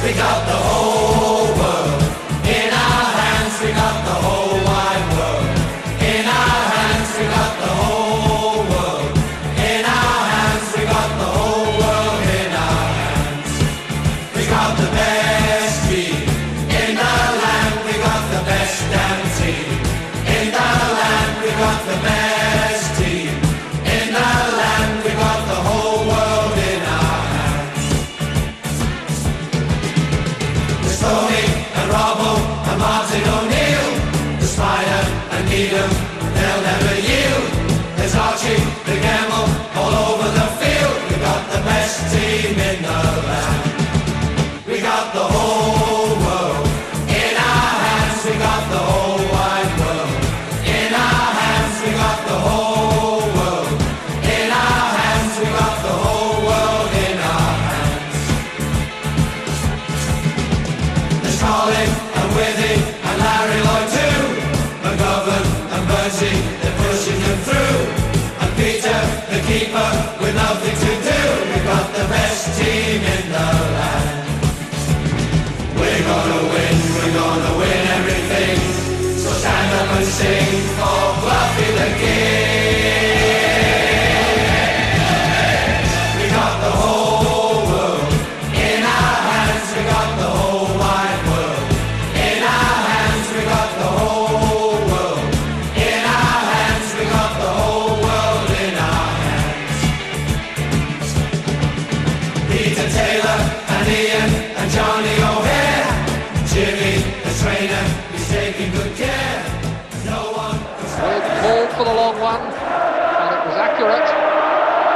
We got the whole world in our hands. We got the whole wide world in our hands. We got the whole world in our hands. We got the whole world in our hands. We got the best team in the land. We got the best damn team in the land. We got the best team in the land. We got the whole world in our hands. There's Tony and Robbo and Martin O'Neill, the Spider and Needham, they'll never yield. There's Archie, the Gamble, all over the field. We got the best team in the land. We got the whole world in our hands. We got the whole wide world in our hands. We got the whole world in our hands. We got the whole world in our hands. There's Colin and Withy and Larry Lloyd too. McGovern and Bertie, they're pushing them through. And Peter, the keeper, with nothing to do. We got the best team in the land. We're gonna win everything. So stand up and sing for Clough the King. We got the whole world in our hands. We got the whole wide world in our hands. We got the whole world in our hands. We got the whole world in our hands. Peter Taylor and Ian and Johnny O'Hare, Jimmy, the trainer, he's taking good care. No one Called for the long one, and it was accurate.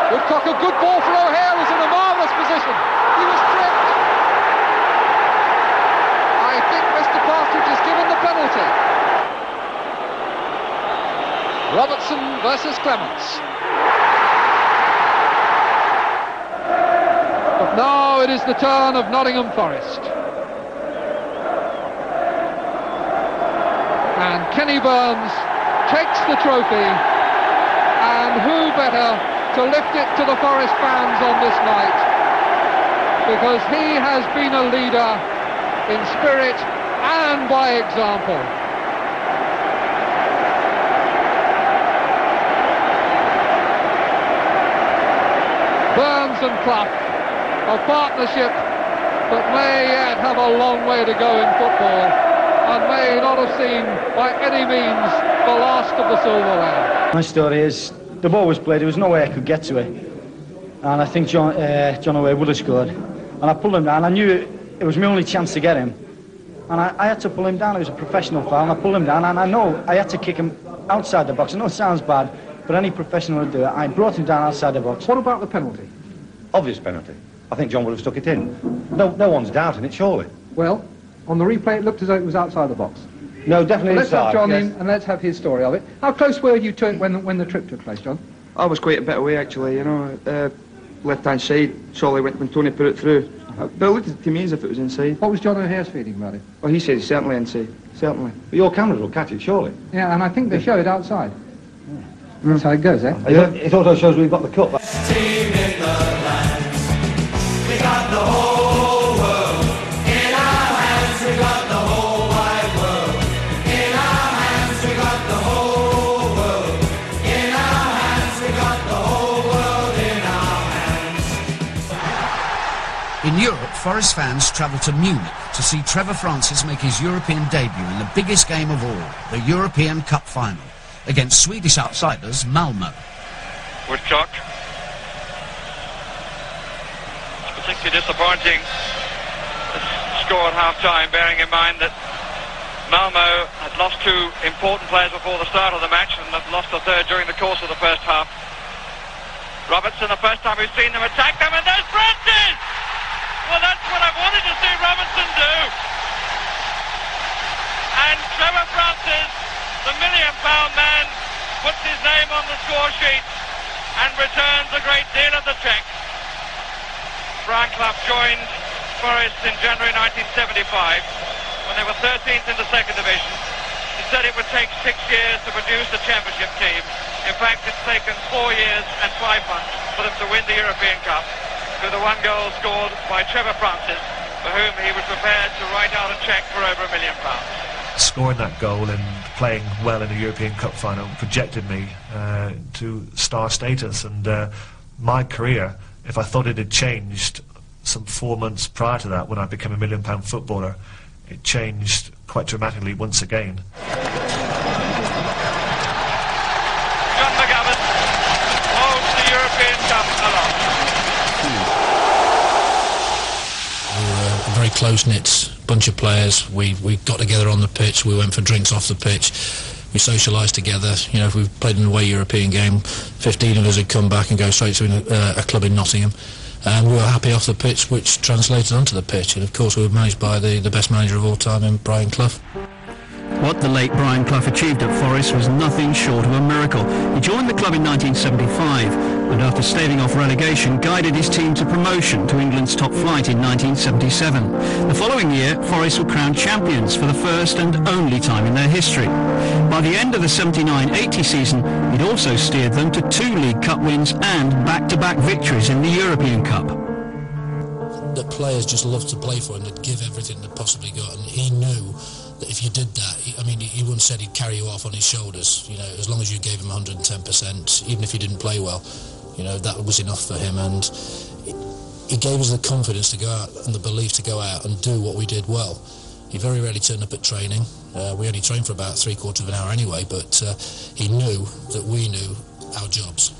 Woodcock, a good ball for O'Hare, was in a marvellous position. He was tripped. I think Mr. Partridge is given the penalty. Robertson versus Clements. But now it is the turn of Nottingham Forest. And Kenny Burns takes the trophy, and who better to lift it to the Forest fans on this night, because he has been a leader in spirit and by example. Burns and Clough, a partnership that may yet have a long way to go in football, and may not have seen by any means the last of the silverware. My story is, the ball was played, there was no way I could get to it, and I think John O'Hare would have scored, and I pulled him down. I knew it was my only chance to get him, and I had to pull him down. It was a professional foul, and I pulled him down, and I know I had to kick him outside the box. I know it sounds bad, but any professional would do it. I brought him down outside the box. What about the penalty? Obvious penalty. I think John would have stuck it in. No one's doubting it, surely. Well, on the replay it looked as though it was outside the box. No, definitely Let's inside. have John yes. in, and let's have his story of it. How close were you to it when the trip took place, John? I was quite a bit away, actually, you know. Left-hand side, surely when Tony put it through. But it looked to me as if it was inside. What was John O'Hare's feeling about it? Well, he said it's certainly inside, certainly. But your cameras will catch it, surely. Yeah, and I think they show it outside. That's how it goes, eh? It also shows we've got the cup. team in the land. We got the whole world in our hands. We got the whole wide world in our hands. We got the whole world in our hands. We got the whole world in our hands. In Europe, Forest fans travel to Munich to see Trevor Francis make his European debut in the biggest game of all, the European Cup final, against Swedish outsiders Malmö. Woodcock. It's particularly disappointing score at half-time, bearing in mind that Malmö had lost two important players before the start of the match and had lost a third during the course of the first half. Robertson, the first time we've seen them attack them, and there's Francis! Well, that's what I wanted to see Robertson do. And Trevor Francis, the million-pound man, puts his name on the score sheet and returns a great deal of the cheque. Brian Clough joined Forest in January 1975 when they were 13th in the second division. He said it would take 6 years to produce a championship team. In fact, it's taken 4 years and 5 months for them to win the European Cup, through the one goal scored by Trevor Francis, for whom he prepared to write out a cheque for over £1 million. Scoring that goal and playing well in the European Cup final projected me to star status, and my career, if I thought it had changed some 4 months prior to that when I became a £1 million footballer, it changed quite dramatically once again. John McGavin holds the European Cup aloft. We were a very close-knit bunch of players. We got together on the pitch, we went for drinks off the pitch, we socialised together. You know, if we played an away European game, 15 of us would come back and go straight to a club in Nottingham. And we were happy off the pitch, which translated onto the pitch. And of course we were managed by the best manager of all time in Brian Clough. What the late Brian Clough achieved at Forest was nothing short of a miracle. He joined the club in 1975 and after staving off relegation guided his team to promotion to England's top flight in 1977. The following year, Forest were crowned champions for the first and only time in their history. By the end of the 79-80 season, he'd also steered them to 2 League Cup wins and back-to-back victories in the European Cup. The players just loved to play for him. They'd give everything they possibly got, and he knew that if you did that, he once said he'd carry you off on his shoulders, you know, as long as you gave him 110%, even if you didn't play well, you know, that was enough for him. And he gave us the confidence to go out and the belief to go out and do what we did well. He very rarely turned up at training. We only trained for about 3/4 of an hour anyway, but he knew that we knew our jobs.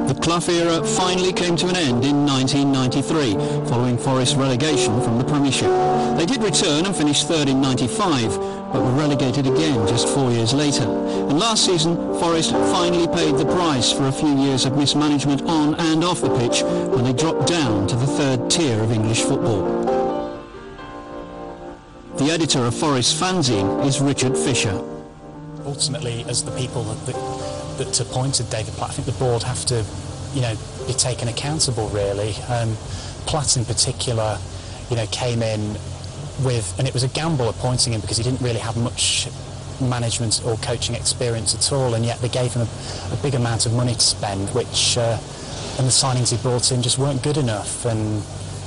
The Clough era finally came to an end in 1993, following Forest's relegation from the Premiership. They did return and finish third in 95, but were relegated again just 4 years later. And last season, Forest finally paid the price for a few years of mismanagement on and off the pitch when they dropped down to the 3rd tier of English football. The editor of Forest's fanzine is Richard Fisher. Ultimately, as the people that appointed David Platt, I think the board have to, you know, be taken accountable really. Platt in particular, you know, came in with, and it was a gamble appointing him because he didn't really have much management or coaching experience at all, and yet they gave him a big amount of money to spend, which and the signings he brought in just weren't good enough, and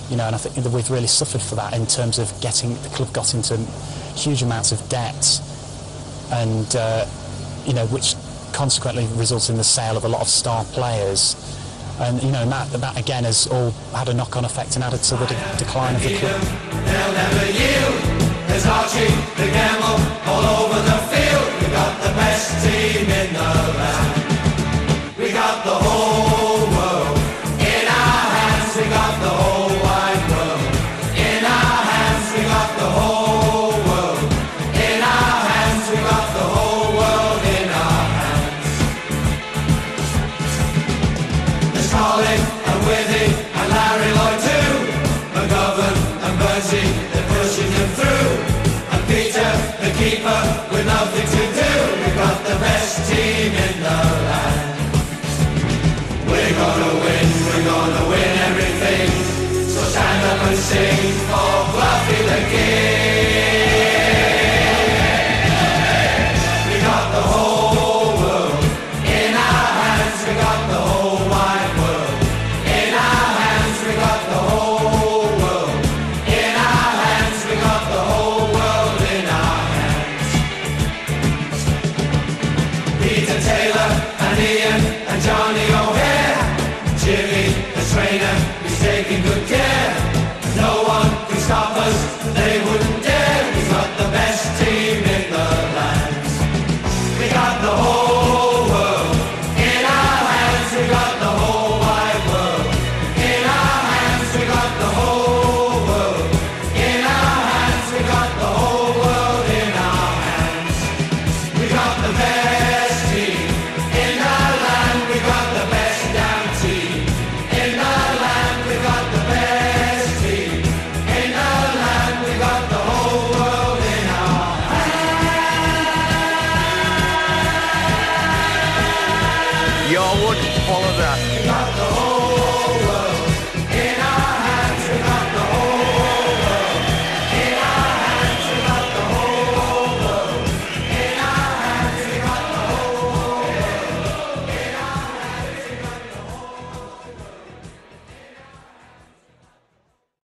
you know, and I think that we've really suffered for that in terms of the club got into huge amounts of debt, and you know, which consequently resulted in the sale of a lot of star players, and you know, and that again has all had a knock-on effect and added to the decline of the club. They'll never yield. There's Archie, the Gamble, all over the field. We got the best team in the land. We got the whole world in our hands. We got the whole wide world in our hands. We got the whole world in our hands. We got the whole world in our hands. There's Colin and Withy and Larry Lloyd too. McGovern and Bertie, they're pushing them through. And Peter, the keeper, with nothing to do. We've got the best team in the land. We're gonna win everything. So stand up and sing for Cloughy the King. We got the whole world in our hands. We got the whole wide world in our hands. We got the whole world in our hands. We got the whole world in our hands. Peter Taylor and Ian and Johnny O'Hare, Jimmy the trainer, he's taking good care. No one can stop us, they wouldn't